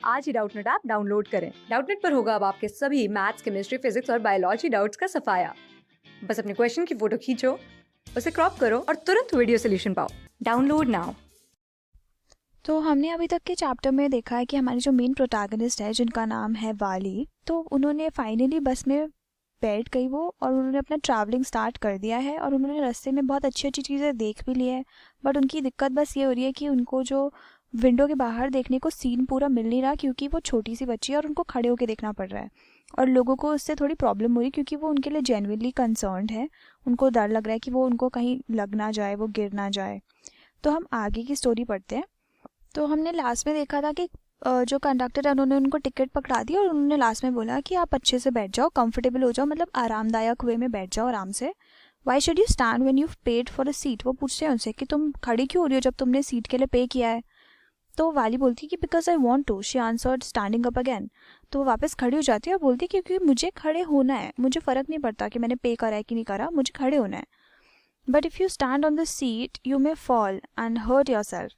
आज ही Doubtnut app download करें। Doubtnut पर होगा अब आपके सभी मैथ्स, केमिस्ट्री, फिजिक्स और बायोलॉजी डाउट्स का सफाया। बस अपने क्वेश्चन की फोटो खींचो, उसे क्रॉप करो और तुरंत वीडियो सोल्यूशन पाओ। Download now. तो हमने अभी तक के चैप्टर में देखा है कि हमारी जो मेन प्रोटैगनिस्ट है जिनका नाम है वाली, तो उन्होंने फाइनली बस में बैठ गई वो, और उन्होंने अपना ट्रैवलिंग स्टार्ट कर दिया है और उन्होंने रास्ते में बहुत अच्छी अच्छी चीज़ें देख भी ली है। बट उनकी दिक्कत बस ये हो रही है कि उनको जो विंडो के बाहर देखने को सीन पूरा मिल नहीं रहा, क्योंकि वो छोटी सी बच्ची है और उनको खड़े होकर देखना पड़ रहा है। और लोगों को उससे थोड़ी प्रॉब्लम हो रही है क्योंकि वो उनके लिए जेन्युइनली कंसर्न्ड है। उनको डर लग रहा है कि वो उनको कहीं लग ना जाए, वो गिर ना जाए। तो हम आगे की स्टोरी पढ़ते हैं। तो हमने लास्ट में देखा था कि जो कंडक्टर है उन्होंने उनको टिकट पकड़ा दी और उन्होंने लास्ट में बोला कि आप अच्छे से बैठ जाओ, कंफर्टेबल हो जाओ, मतलब आरामदायक वे में बैठ जाओ आराम से। Why should you stand when you paid for a seat. वो पूछते हैं उनसे कि तुम खड़ी क्यों हो रही हो जब तुमने सीट के लिए पे किया है। तो वाली बोलती है कि because I want to. She answered standing up again. तो वो वापस खड़ी हो जाती है और बोलती है क्योंकि मुझे खड़े होना है, मुझे फ़र्क नहीं पड़ता कि मैंने पे करा है कि नहीं करा, मुझे खड़े होना है। But if you stand on the seat you may fall and hurt yourself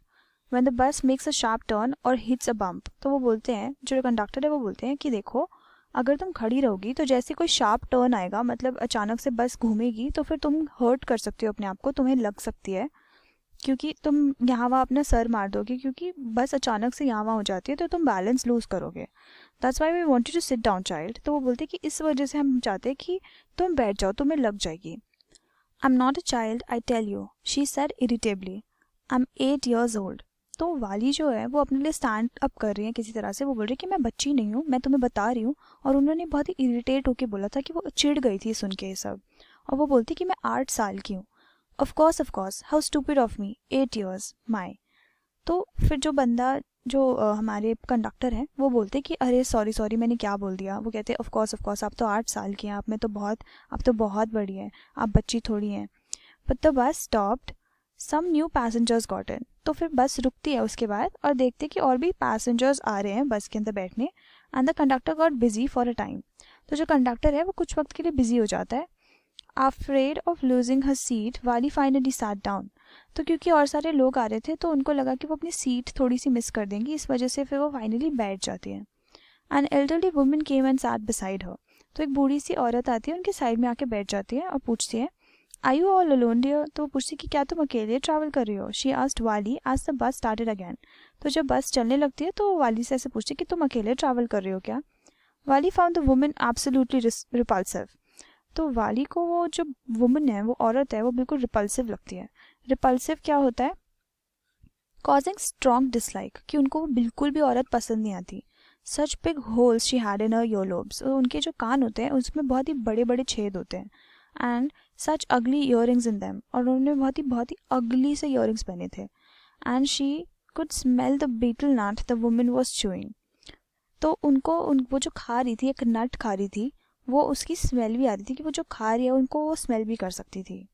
when the bus makes a sharp turn or hits a bump. तो वो बोलते हैं, जो कंडक्टर है वो बोलते हैं कि देखो, अगर तुम खड़ी रहोगी तो जैसे कोई शार्प टर्न आएगा, मतलब अचानक से बस घूमेगी, तो फिर तुम हर्ट कर सकती हो अपने आप को, तुम्हें लग सकती है, क्योंकि तुम यहाँ वहाँ अपना सर मार दोगे, क्योंकि बस अचानक से यहाँ वहाँ हो जाती है तो तुम बैलेंस लूज करोगे। That's why we want you to sit down child. तो वो बोलते हैं कि इस वजह से हम चाहते हैं कि तुम बैठ जाओ, तुम्हें लग जाएगी। I am not a child I tell you, she said irritably. I am 8 years old। तो वाली जो है वो अपने लिए स्टैंड अप कर रही है किसी तरह से। वो बोल रही है कि मैं बच्ची नहीं हूँ, मैं तुम्हें बता रही हूँ। और उन्होंने बहुत ही इरिटेट होकर बोला था कि वो चिढ़ गई थी सुन के ये सब। और वो बोलती कि मैं 8 साल की हूँ। Of course, how stupid of me, 8 years माई। तो फिर जो बंदा, जो हमारे कंडक्टर हैं, वो बोलते कि अरे सॉरी सॉरी, मैंने क्या बोल दिया। वो कहते ऑफ कोर्स, आप तो 8 साल की हैं, आप तो बहुत बड़ी हैं, आप बच्ची थोड़ी हैं। But the bus stopped, some new passengers got in. तो फिर बस रुकती है उसके बाद और देखते कि और भी पैसेंजर्स आ रहे हैं बस के अंदर बैठने। And the conductor got busy for a time. तो जो कंडक्टर है वो कुछ वक्त के लिए बिजी हो जाता है। Afraid of losing her seat वाली फाइनली सैट डाउन। तो क्योंकि और सारे लोग आ रहे थे तो उनको लगा कि वो अपनी सीट थोड़ी सी मिस कर देंगी, इस वजह से फिर वो फाइनली बैठ जाती है। An elderly woman came and set beside her. तो एक बूढ़ी सी औरत आती है, उनके साइड में आके बैठ जाती है और पूछती है, आई यू ऑल अलोन डियर। तो वो पूछती कि क्या तुम अकेले ट्रैवल कर रही हो। She asked Valli as the bus started again. तो जब बस चलने लगती है तो वाली से ऐसे पूछती कि तुम अकेले ट्रैवल कर रही हो क्या। वाली found the woman absolutely repulsive. तो वाली को वो जो वुमन है, वो औरत है, वो बिल्कुल रिपल्सिव लगती है। रिपल्सिव क्या होता है? कॉजिंग स्ट्रॉन्ग डिसलाइक, कि उनको वो बिल्कुल भी औरत पसंद नहीं आती। Such big holes she had in her earlobes. उनके जो कान होते हैं उसमें बहुत ही बड़े बड़े छेद होते हैं। एंड सच अगली ईयरिंग्स इन दैम, और उन्होंने बहुत ही अगली से ईयरिंग्स पहने थे। And she could smell the beetle not the woman was chewing. तो वो जो खा रही थी, एक नट खा रही थी, वो उसकी स्मेल भी आ रही थी कि वो जो खा रही है उनको वो स्मेल भी कर सकती थी।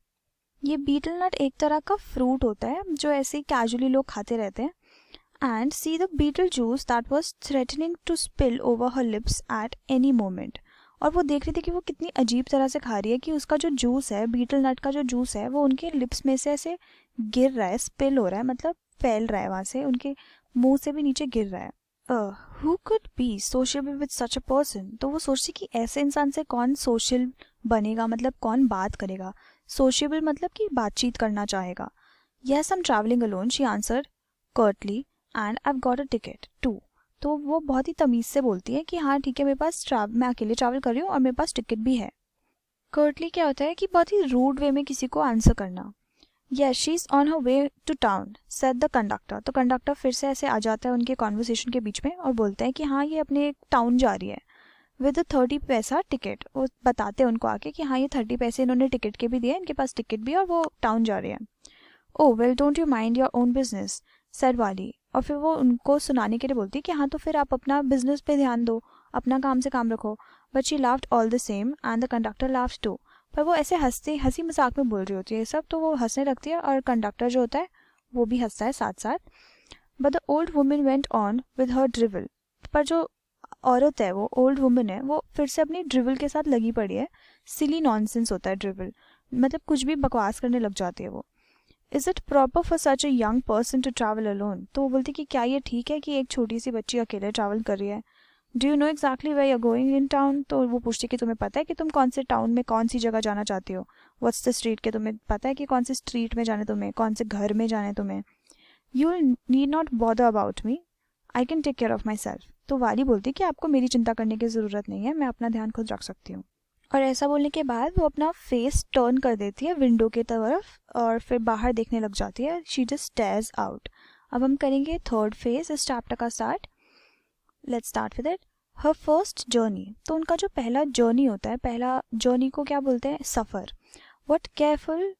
ये बीटल नट एक तरह का फ्रूट होता है जो ऐसे ही कैजुअली लोग खाते रहते हैं। And see the betel juice that was threatening to spill over her lips at any moment. और वो देख रही थी कि वो कितनी अजीब तरह से खा रही है कि उसका जो जूस है, बीटल नट का जो जूस है, वो उनके लिप्स में से ऐसे गिर रहा है, स्पिल हो रहा है, मतलब फैल रहा है वहाँ से, उनके मुंह से भी नीचे गिर रहा है। Who could be social with such a person. तो वो सोचती कि ऐसे इंसान से कौन सोशल बनेगा, मतलब कौन बात करेगा। सोशेबल मतलब कि बातचीत करना चाहेगा। Yes I am travelling alone, she answered curtly, and I have got a ticket too. तो वो बहुत ही तमीज़ से बोलती है कि हाँ ठीक है, मेरे पास मैं अकेले ट्रैवल कर रही हूँ और मेरे पास टिकट भी है। कर्टली क्या होता है कि बहुत ही रूड वे में किसी को आंसर करना। Yes she is on her way to town said the conductor. तो कंडक्टर फिर से ऐसे आ जाता है उनके कॉन्वर्सेशन के बीच में और बोलते हैं कि हाँ ये अपने टाउन जा रही है विद 30 पैसा टिकट। वो बताते हैं उनको आके कि हाँ ये 30 पैसे इन्होंने टिकट के भी दिए, इनके पास टिकट भी है और वो टाउन जा रहे हैं। Oh well don't you mind your own business said Valli. और फिर वो उनको सुनाने के लिए बोलती है कि हाँ तो फिर आप अपना बिजनेस पे ध्यान दो, अपना काम से काम रखो। But she laughed all the same and the conductor laughed too. पर वो ऐसे हंसी मजाक में बोल रही होती है ये सब, तो वो हंसने लगती है और कंडक्टर जो होता है वो भी हंसता है साथ साथ। But the old woman went on with her drivel. पर जो औरत है, वो ओल्ड वुमन है, वो फिर से अपनी ड्रिवल के साथ लगी पड़ी है। सिली नॉनसेंस होता है ड्रिवल, मतलब कुछ भी बकवास करने लग जाती है वो। Is it proper for such a young person to travel alone? तो वो बोलती कि क्या ये ठीक है कि एक छोटी सी बच्ची अकेले ट्रैवल कर रही है? Do you know exactly where you are going in town? तो वो पूछती है कि तुम्हें पता है कि तुम कौन से टाउन में कौन सी जगह जाना चाहती हो? व्हाट्स द स्ट्रीट, के तुम्हें पता है कि कौन सी स्ट्रीट में जाना है तुम्हें, कौन से घर में जाना है तुम्हें? You need not bother about me, I can take care of myself. तो वाली बोलती कि आपको मेरी चिंता करने की ज़रूरत नहीं है, मैं अपना ध्यान खुद रख सकती हूँ। और ऐसा बोलने के बाद वो अपना फेस टर्न कर देती है विंडो की तरफ और फिर बाहर देखने लग जाती है। She just stairs out. अब हम करेंगे थर्ड फेज इस चैप्टर का start. Let's start with it. Her first journey. तो उनका जो पहला जर्नी होता है, पहला जर्नी को क्या बोलते हैं? सफ़र। What careful,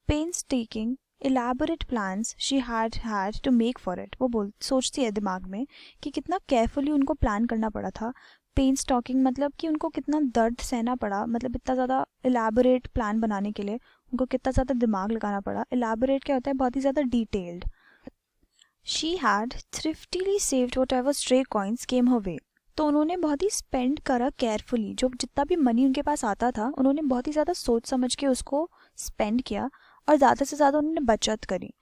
painstaking, elaborate plans she had to make for it। वो सोचती है दिमाग में कि कितना केयरफुली उनको प्लान करना पड़ा था। पेन स्टॉकिंग मतलब कि उनको कितना दर्द सहना पड़ा, मतलब इतना ज़्यादा इलेबोरेट प्लान बनाने के लिए उनको कितना ज़्यादा दिमाग लगाना पड़ा। इलेबोरेट क्या होता है? बहुत ही ज़्यादा detailed. She had thriftily saved whatever stray coins came her way. तो उन्होंने बहुत ही स्पेंड करा केयरफुली, जो जितना भी मनी उनके पास आता था उन्होंने बहुत ही ज़्यादा सोच समझ के उसको स्पेंड किया और ज़्यादा से ज़्यादा उन्होंने बचत करी।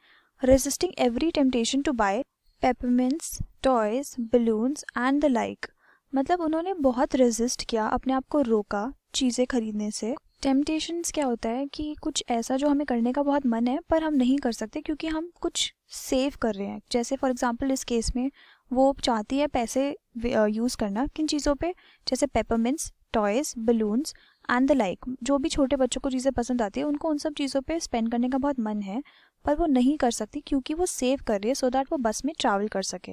Resisting every temptation to buy peppermints, toys, balloons and the like. मतलब उन्होंने बहुत रेजिस्ट किया, अपने आप को रोका चीज़ें खरीदने से। टेम्पटेशंस क्या होता है कि कुछ ऐसा जो हमें करने का बहुत मन है पर हम नहीं कर सकते क्योंकि हम कुछ सेव कर रहे हैं। जैसे फॉर एग्जांपल इस केस में वो चाहती है पैसे यूज़ करना किन चीज़ों पे? जैसे peppermints, toys, balloons and the like. जो भी छोटे बच्चों को चीज़ें पसंद आती है उनको उन सब चीज़ों पे स्पेंड करने का बहुत मन है पर वो नहीं कर सकती क्योंकि वो सेव कर रही है सो दैट वो बस में ट्रैवल कर सके।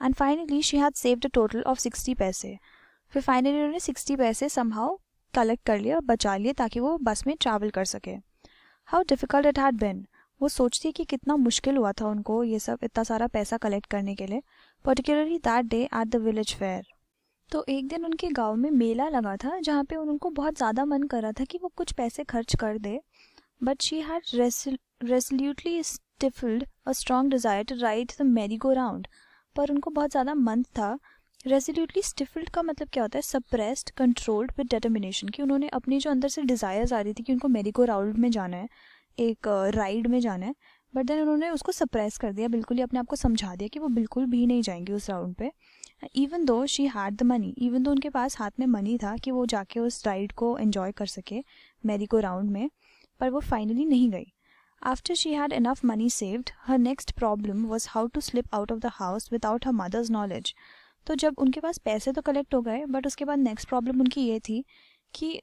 And finally she had saved a total of 60 पैसे। फिर फाइनली उन्होंने 60 पैसे समहाउ कलेक्ट कर लिए और बचा लिए ताकि वो बस में ट्रैवल कर सके। How difficult it had been. वो सोचती है कि कितना मुश्किल हुआ था उनको ये सब इतना सारा पैसा कलेक्ट करने के लिए, particularly that day at the village fair. तो एक दिन उनके गांव में मेला लगा था जहाँ पे उनको बहुत ज़्यादा मन कर रहा था कि वो कुछ पैसे खर्च कर दे, but she had resolutely stifled a strong desire to ride the merry go round. पर उनको बहुत ज़्यादा मन था। रेसोल्यूटली स्टिफल्ड का मतलब क्या होता है? Suppressed, controlled with determination. कि उन्होंने अपनी जो अंदर से डिज़ायर्स आ रही थी कि उनको मैरी गो राउंड में जाना है, एक राइड में जाना है, बट देन उन्होंने उसको सप्रेस कर दिया, बिल्कुल ही अपने आप को समझा दिया कि वो बिल्कुल भी नहीं जाएंगी उस राउंड पे। Even though she had the money, even though उनके पास हाथ में मनी था कि वो जाके उस राइड को एंजॉय कर सके मैरी गो राउंड में, पर वो फाइनली नहीं गई। After she had enough money saved, her next problem was how to slip out of the house without her mother's knowledge. तो जब उनके पास पैसे तो कलेक्ट हो गए बट उसके बाद नेक्स्ट प्रॉब्लम उनकी ये थी कि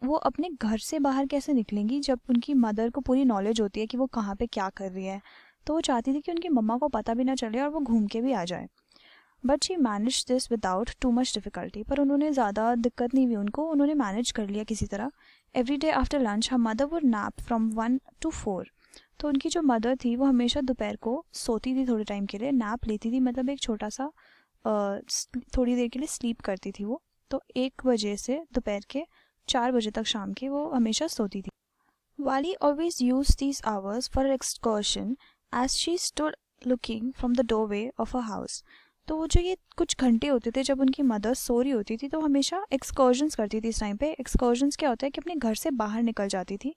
वो अपने घर से बाहर कैसे निकलेंगी जब उनकी मदर को पूरी नॉलेज होती है कि वो कहाँ पे क्या कर रही है। तो वो चाहती थी कि उनकी मम्मा को पता भी ना चले और वो घूम के भी आ जाए। But she manage this without too much difficulty. पर उन्होंने ज़्यादा दिक्कत नहीं हुई उनको, उन्होंने मैनेज कर लिया किसी तरह। Every day after lunch her mother would nap from 1 to 4। तो उनकी जो मदर थी वो हमेशा दोपहर को सोती थी, थोड़े टाइम के लिए नैप लेती थी, मतलब एक छोटा सा थोड़ी देर के लिए स्लीप करती थी वो। तो 1 बजे से दोपहर के 4 बजे तक शाम के वो हमेशा सोती थी। Valli always use these hours for excursion as she stood looking from the doorway of a house. तो वो जो ये कुछ घंटे होते थे जब उनकी मदर सो रही होती थी तो हमेशा एक्सकर्जन्स करती थी। इस टाइम पे एक्सकर्जन्स क्या होता है कि अपने घर से बाहर निकल जाती थी।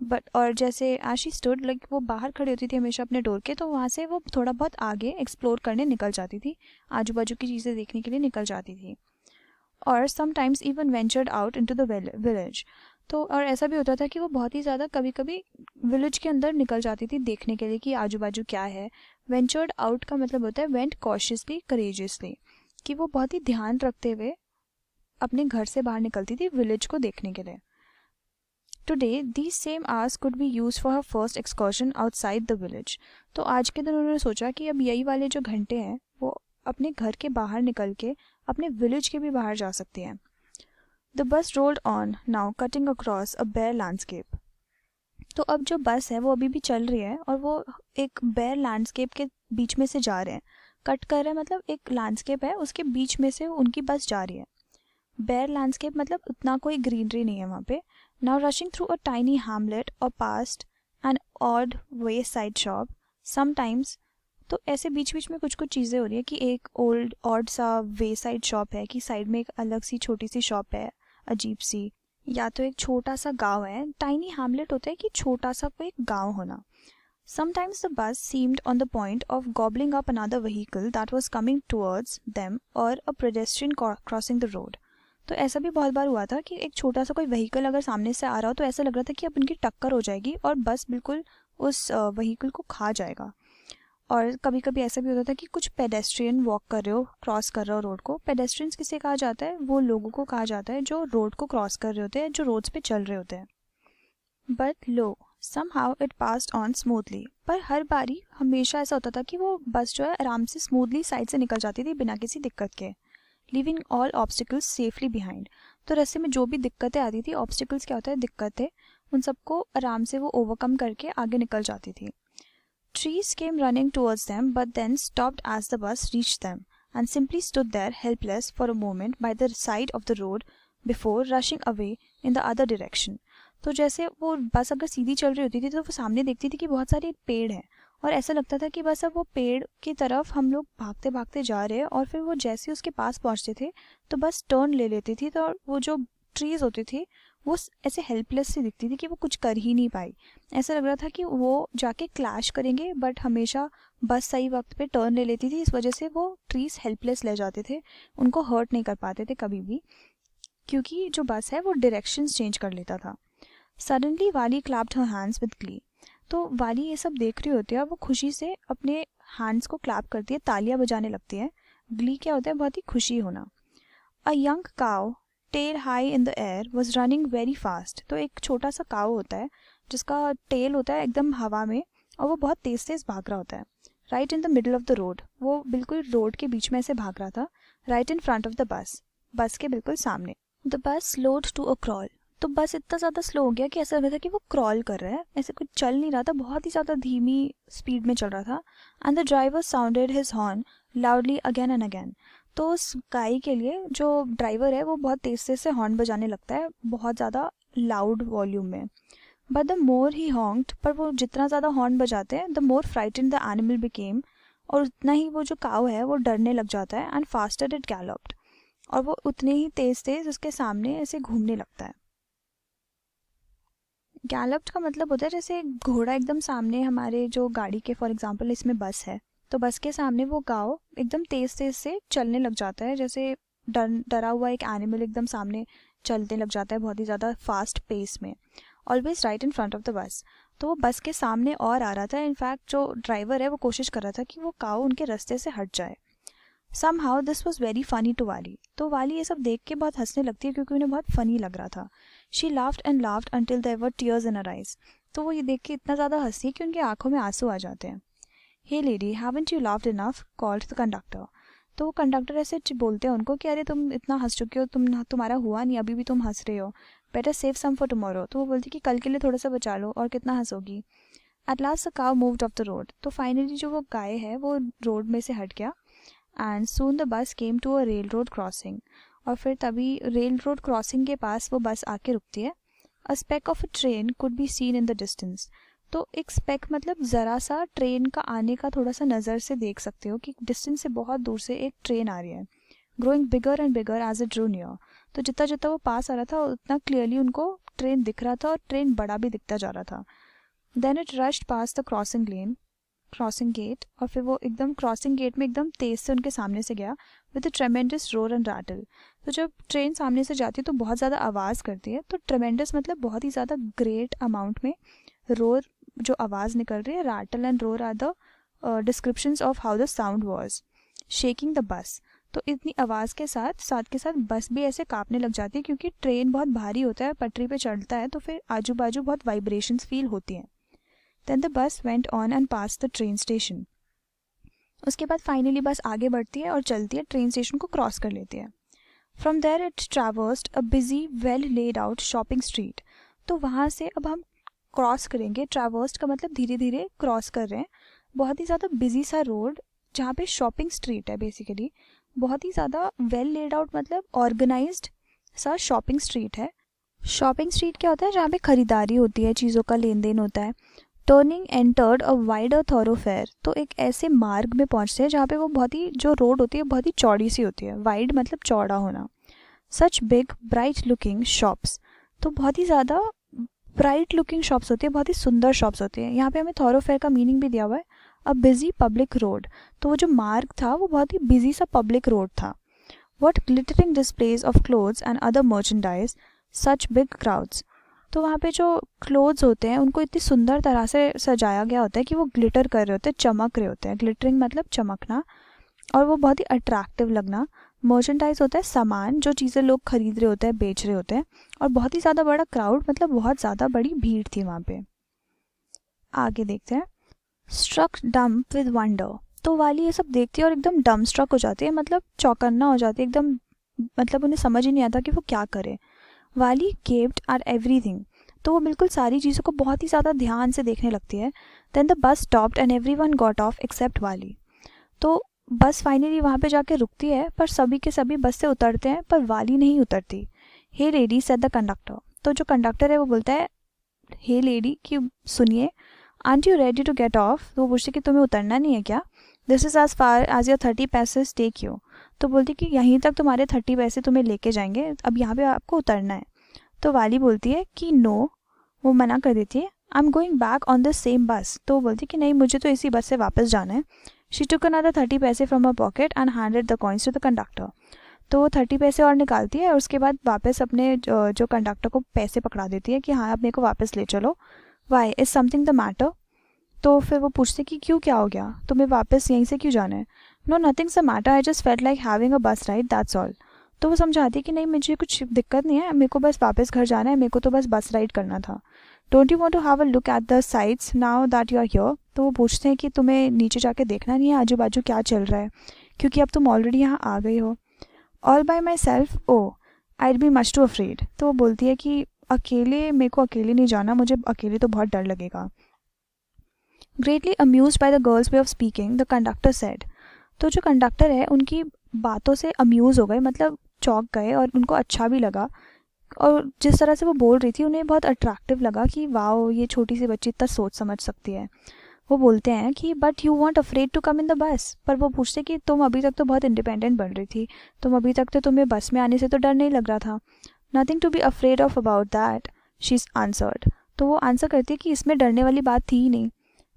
बट और जैसे एज शी स्टूड लाइक वो बाहर खड़ी होती थी हमेशा अपने डोर के, तो वहाँ से वो थोड़ा बहुत आगे एक्सप्लोर करने निकल जाती थी, आजू बाजू की चीज़ें देखने के लिए निकल जाती थी। और sometimes even ventured out into the village. तो और ऐसा भी होता था कि वो बहुत ही ज़्यादा कभी कभी विलेज के अंदर निकल जाती थी देखने के लिए कि आजू बाजू क्या है। वेंचर्ड आउट का मतलब होता है वेंट कॉशियसली, करेजियसली, कि वो बहुत ही ध्यान रखते हुए अपने घर से बाहर निकलती थी विलेज को देखने के लिए। Today these same hours could be use for her first excursion outside the village. तो आज के दिन उन्होंने सोचा कि अब यही वाले जो घंटे हैं वो अपने घर के बाहर निकल के अपने विलेज के भी बाहर जा सकती हैं। The bus rolled on now cutting across a bare landscape. तो अब जो बस है वो अभी भी चल रही है और वो एक बेयर लैंडस्केप के बीच में से जा रहे हैं। कट कर रहे हैं मतलब एक लैंडस्केप है उसके बीच में से उनकी बस जा रही है। बेयर लैंडस्केप मतलब उतना कोई ग्रीनरी नहीं है वहाँ पे। Now rushing through a tiny Hamlet और past and odd way side shop sometimes. तो ऐसे बीच बीच में कुछ कुछ चीज़ें हो रही है कि एक ओल्ड ऑड सा वे साइड शॉप है कि साइड में एक अलग सी छोटी सी शॉप है अजीब सी, या तो एक छोटा सा गांव है। टाइनी हैमलेट होता है कि छोटा सा कोई गांव होना। Sometimes the bus seemed on the point of gobbling up another vehicle that was coming towards them or a pedestrian crossing the road. तो ऐसा भी बहुत बार हुआ था कि एक छोटा सा कोई व्हीकल अगर सामने से आ रहा हो तो ऐसा लग रहा था कि अब उनकी टक्कर हो जाएगी और बस बिल्कुल उस व्हीकल को खा जाएगा। और कभी कभी ऐसा भी होता था कि कुछ पेडेस्ट्रियन वॉक कर रहे हो, क्रॉस कर रहे हो रोड को। पेडेस्ट्रियंस किसे कहा जाता है? वो लोगों को कहा जाता है जो रोड को क्रॉस कर रहे होते हैं, जो रोड्स पे चल रहे होते हैं। But low somehow it passed on smoothly, पर हर बारी हमेशा ऐसा होता था कि वो बस जो है आराम से स्मूथली साइड से निकल जाती थी बिना किसी दिक्कत के, living all obstacles safely behind. तो रास्ते में जो भी दिक्कतें आती थी, ऑब्स्टिकल्स क्या होता है? दिक्कतें, उन सबको आराम से वो ओवरकम करके आगे निकल जाती थी। Trees came running towards them but then stopped as the bus reached them and simply stood there helpless for a moment by the side of the road before rushing away in the other direction. तो जैसे वो बस अगर सीधी चल रही होती थी तो वो सामने देखती थी कि बहुत सारे एक पेड़ हैं और ऐसा लगता था कि बस अब वो पेड़ की तरफ हम लोग भागते भागते जा रहे हैं, और फिर वो जैसे ही उसके पास पहुंचते थे तो बस टर्न ले लेती थी। तो वो जो ट्रीज होती थी वो ऐसे हेल्पलेस सी दिखती थी कि वो कुछ कर ही नहीं पाई। ऐसा लग रहा था कि वो जाके क्लैश करेंगे, बट हमेशा बस सही वक्त पे टर्न ले लेती थी, इस वजह से वो ट्रीज हेल्पलेस ले जाते थे, उनको हर्ट नहीं कर पाते थे कभी भी, क्योंकि जो बस है वो डायरेक्शंस चेंज कर लेता था। सडनली वाली clapped her hands with Glee. तो वाली ये सब देख रही होती है, वो खुशी से अपने हैंड्स को क्लैप करती है, तालियां बजाने लगती है। ग्ली क्या होता है? बहुत ही खुशी होना। A young cow tail high in the air was running very fast. तो एक छोटा सा काउ होता है जिसका टेल होता है एकदम हवा में और वो बहुत तेज तेज भाग रहा होता है। Right in the middle of the road, वो बिल्कुल रोड के बीच में से भाग रहा था। Right in front of the bus, बस के बिल्कुल सामने। The bus slowed to a crawl. तो बस इतना ज़्यादा स्लो हो गया कि ऐसा लग रहा था कि वो क्रॉल कर रहा है, ऐसे कुछ चल नहीं रहा था, बहुत ही ज़्यादा धीमी स्पीड में चल रहा था। And the driver sounded his horn loudly again and again. तो उस गाय के लिए जो ड्राइवर है वो बहुत तेज तेज से हॉर्न बजाने लगता है, बहुत ज़्यादा लाउड वॉल्यूम में। बट द मोर ही हॉन्क्ड, पर वो जितना ज़्यादा हॉर्न बजाते हैं the more frightened the animal became, और उतना ही वो जो काऊ है वो डरने लग जाता है। एंड फास्टर इट गैलप्ड, और वो उतने ही तेज तेज उसके सामने ऐसे घूमने लगता है। गैलप्ड का मतलब होता है जैसे घोड़ा एकदम सामने हमारे जो गाड़ी के, फॉर एग्जांपल इसमें बस है तो बस के सामने वो गाँव एकदम तेज तेज से चलने लग जाता है, जैसे डरा हुआ एक एनिमल एकदम सामने चलने लग जाता है बहुत ही ज़्यादा फास्ट पेस में। Always right in front of the bus. तो वो बस के सामने और आ रहा था। इनफैक्ट जो ड्राइवर है वो कोशिश कर रहा था कि वो काऊ उनके रास्ते से हट जाए। Somehow this was very funny to वाली। तो वाली ये सब देख के बहुत हंसने लगती है क्योंकि उन्हें बहुत फनी लग रहा था। She laughed and laughed until there were tears in her eyes। तो वो ये देख के इतना ज़्यादा हंसी कि उनकी आंखों में आंसू आ जाते हैं। Hey lady, haven't you laughed enough? called the conductor। तो वो कंडक्टर ऐसे बोलते हैं उनको कि अरे तुम इतना हंस चुके हो, तुम्हारा हुआ नहीं, अभी भी तुम हंस रहे हो, better save some for tomorrow. तो वो बोलती कि कल के लिए थोड़ा सा बचा लो, और कितना हंसोगी। At last the cow moved off the road. तो फाइनली जो वो गाय है वो रोड में से हट गया। And soon the bus came to a railroad crossing. और फिर तभी रेल रोड क्रॉसिंग के पास वो बस आके रुकती है। A speck of a train could be seen in the distance. तो एक स्पेक मतलब ज़रा सा ट्रेन का आने का थोड़ा सा नज़र से देख सकते हो कि डिस्टेंस से बहुत दूर से एक ट्रेन आ रही है। Growing bigger and bigger as it drew near. तो जितना जितना वो पास आ रहा था उतना क्लियरली उनको ट्रेन दिख रहा था और ट्रेन बड़ा भी दिखता जा रहा था। Then it rushed past the crossing gate. और फिर वो एकदम क्रॉसिंग गेट में एकदम तेज से उनके सामने से गया with a tremendous roar and rattle. तो जब ट्रेन सामने से जाती है तो बहुत ज़्यादा आवाज़ करती है। तो ट्रेमेंडस मतलब बहुत ही ज़्यादा ग्रेट अमाउंट में, रोर जो आवाज़ निकल रही है, rattle and roar are the descriptions of how the sound was shaking the bus. तो इतनी आवाज़ के साथ बस भी ऐसे कांपने लग जाती है क्योंकि ट्रेन बहुत भारी होता है, पटरी पे चढ़ता है, तो फिर आजू बाजू बहुत वाइब्रेशंस फील होती हैं। Then the bus went on and pass the train station. उसके बाद फाइनली बस आगे बढ़ती है और चलती है, ट्रेन स्टेशन को क्रॉस कर लेती है। From there it traversed a busy well laid out shopping street. तो वहाँ से अब हम क्रॉस करेंगे। ट्रैवर्स्ड का मतलब धीरे धीरे क्रॉस कर रहे हैं। बहुत ही ज़्यादा बिजी सा रोड जहाँ पे शॉपिंग स्ट्रीट है, बेसिकली बहुत ही ज़्यादा वेल लेड आउट मतलब ऑर्गेनाइज्ड सा शॉपिंग स्ट्रीट है। शॉपिंग स्ट्रीट क्या होता है? जहाँ पे खरीदारी होती है, चीज़ों का लेन देन होता है। Turning entered a wider थॉरोफेयर। तो एक ऐसे मार्ग में पहुँचते हैं जहाँ पे वो बहुत ही, जो रोड होती है बहुत ही चौड़ी सी होती है। वाइड मतलब चौड़ा होना। Such big bright looking shops. तो बहुत ही ज़्यादा ब्राइट लुकिंग शॉप्स होती है, बहुत ही सुंदर शॉप्स होती है। यहाँ पे हमें थॉरोफेयर का मीनिंग भी दिया हुआ है, अ बिजी पब्लिक रोड। तो वो जो मार्ग था वो बहुत ही बिजी सा पब्लिक रोड था। What glittering displays of clothes and other merchandise, such big crowds. तो वहाँ पे जो क्लोथ्स होते हैं उनको इतनी सुंदर तरह से सजाया गया होता है कि वो ग्लिटर कर रहे होते हैं, चमक रहे होते हैं। ग्लिटरिंग मतलब चमकना, और वो बहुत ही अट्रैक्टिव लगना। मर्चेंडाइज होता है सामान, जो चीज़ें लोग खरीद रहे होते हैं, बेच रहे होते हैं। और बहुत ही ज़्यादा बड़ा क्राउड मतलब बहुत ज़्यादा बड़ी भीड़ थी वहाँ पे। आगे देखते हैं। स्ट्रक डम विद वंडर। तो वाली ये सब देखती है और एकदम डम स्ट्रक हो जाती है, मतलब चौकन्ना हो जाती है एकदम, मतलब उन्हें समझ ही नहीं आता कि वो क्या करे। वाली गेप्ड एट एवरीथिंग। तो वो बिल्कुल सारी चीज़ों को बहुत ही ज़्यादा ध्यान से देखने लगती है। Then the bus stopped and everyone got off except Valli. तो बस फाइनली वहाँ पे जाके रुकती है, पर सभी के सभी बस से उतरते हैं, पर वाली नहीं उतरती। हे लेडी सेड द कंडक्टर। तो जो कंडक्टर है वो बोलता है हे लेडी कि सुनिए, aren't you ready to get off. तो वो पूछती कि तुम्हें उतरना नहीं है क्या? This is as far as your 30 पैसे टेक यू। तो बोलती कि यहीं तक तुम्हारे 30 पैसे तुम्हें लेके जाएंगे, अब यहाँ पे आपको उतरना है। तो वाली बोलती है कि नो, वो मना कर देती है। I am going back on the same बस। तो वो बोलती कि नहीं, मुझे तो इसी बस से वापस जाना है। शी टुक अनदर 30 पैसे from her pocket and handed the coins to the conductor. तो वो 30 पैसे और निकालती है और उसके बाद वापस अपने जो कंडक्टर को पैसे पकड़ा देती है कि हाँ, अब मेरे को वापस ले चलो। Why is something the matter. तो फिर वो पूछते कि क्यों, क्या हो गया, तुम्हें वापस यहीं से क्यों जाना है? No, nothing's the matter, I just felt like having a bus ride, that's all. तो वो समझाती है कि नहीं, मुझे कुछ दिक्कत नहीं है, मेरे को बस वापस घर जाना है, मेरे को तो बस बस राइड करना था। Don't you want to have a look at the sights now that you are here. तो वो पूछते हैं कि तुम्हें नीचे जाके देखना नहीं है आजू बाजू क्या चल रहा है, क्योंकि अब तुम ऑलरेडी यहाँ आ गई हो। All by myself, oh I be much too afraid. तो वो बोलती है कि अकेले, मेरे को अकेले नहीं जाना, मुझे अकेले तो बहुत डर लगेगा। Greatly amused by the girls way of speaking, the conductor said. तो जो कंडक्टर है उनकी बातों से अम्यूज़ हो गए, मतलब चौंक गए, और उनको अच्छा भी लगा। और जिस तरह से वो बोल रही थी उन्हें बहुत अट्रैक्टिव लगा कि वाओ, ये छोटी सी बच्ची इतना सोच समझ सकती है। वो बोलते हैं कि but you weren't afraid to come in the bus. पर वो पूछते कि तुम अभी तक तो बहुत इंडिपेंडेंट बन रही थी, तुम अभी तक तो तुम्हें बस में आने से तो डर नहीं लग रहा था। Nothing to be afraid of about that, she is answered. तो वो आंसर करती है कि इसमें डरने वाली बात थी ही नहीं।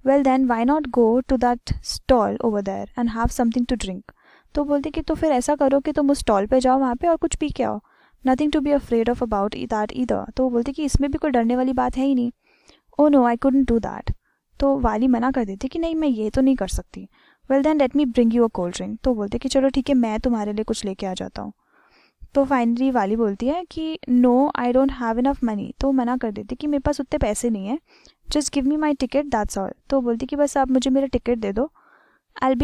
Well then why not go to that stall over there and have something to drink. तो बोलते कि तो फिर ऐसा करो कि तुम उस स्टॉल पे जाओ वहाँ पे और कुछ पी के आओ। Nothing to be afraid of about that either. तो वो बोलते कि इसमें भी कोई डरने वाली बात है ही नहीं। Oh no, I couldn't do that. तो वाली मना कर देती कि नहीं, मैं ये तो नहीं कर सकती। Well then let me bring you a cold drink. तो बोलते कि चलो ठीक है, मैं तुम्हारे लिए कुछ लेके आ जाता हूँ। तो फाइनली वाली बोलती है कि no, I don't have enough money. तो मना कर देती कि मेरे पास उतने पैसे नहीं है, just give me my ticket, that's all. तो बोलती कि बस आप मुझे मेरा टिकट दे दो, it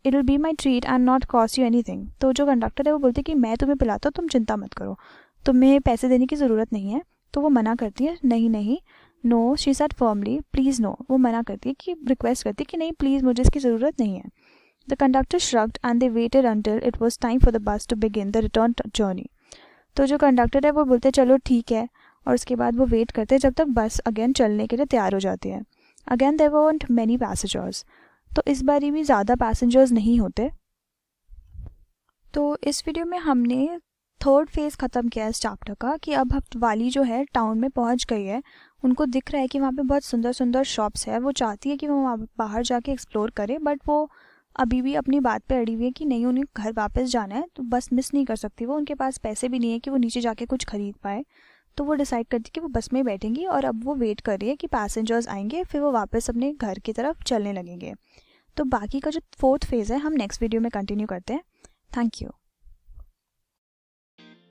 will be my treat and not cost you anything. तो जो कंडक्टर है वो बोलती कि मैं तुम्हें पिलाता हूँ, तुम चिंता मत करो, तुम्हें पैसे देने की ज़रूरत नहीं है। तो वो मना करती है, नहीं नहीं, no, she said firmly, please no. वो मना करती है कि रिक्वेस्ट करती है कि नहीं प्लीज़, मुझे इसकी ज़रूरत नहीं है। The conductor shrugged and they waited until it was time for the bus to begin the return journey. तो जो कंडक्टर है वो बोलते चलो ठीक है, और उसके बाद वो वेट करते जब तक बस अगेन चलने के लिए तैयार हो जाती है। Again there weren't many passengers. तो इस बारी भी ज़्यादा पैसेंजर्स नहीं होते। तो इस वीडियो में हमने थर्ड फेज़ ख़त्म किया है इस चैप्टर का, कि अब वाली जो है टाउन में पहुंच गई है, उनको दिख रहा है कि वहाँ पे बहुत सुंदर सुंदर शॉप्स है, वो चाहती है कि वो वहाँ बाहर जाके एक्सप्लोर करे, बट वो अभी भी अपनी बात पे अड़ी हुई है कि नहीं, उन्हें घर वापस जाना है, तो बस मिस नहीं कर सकती वो, उनके पास पैसे भी नहीं है कि वो नीचे जाके कुछ खरीद पाए। तो वो डिसाइड करती है कि वो बस में बैठेंगी, और अब वो वेट कर रही है कि पैसेंजर्स आएंगे, फिर वो वापस अपने घर की तरफ चलने लगेंगे। तो बाकी का जो फोर्थ फेज़ है हम नेक्स्ट वीडियो में कंटिन्यू करते हैं। Thank you.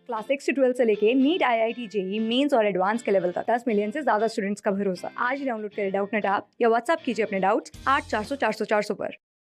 क्लास 6 से 12 से लेके नीट, IIT, जेई मेंस और एडवांस के लेवल तक 10 मिलियन से ज्यादा स्टूडेंट्स का भरोसा। आज ही डाउनलोड करें डाउटनेट ऐप या व्हाट्सएप कीजिए अपने डाउट्स 8400 400 400 पर।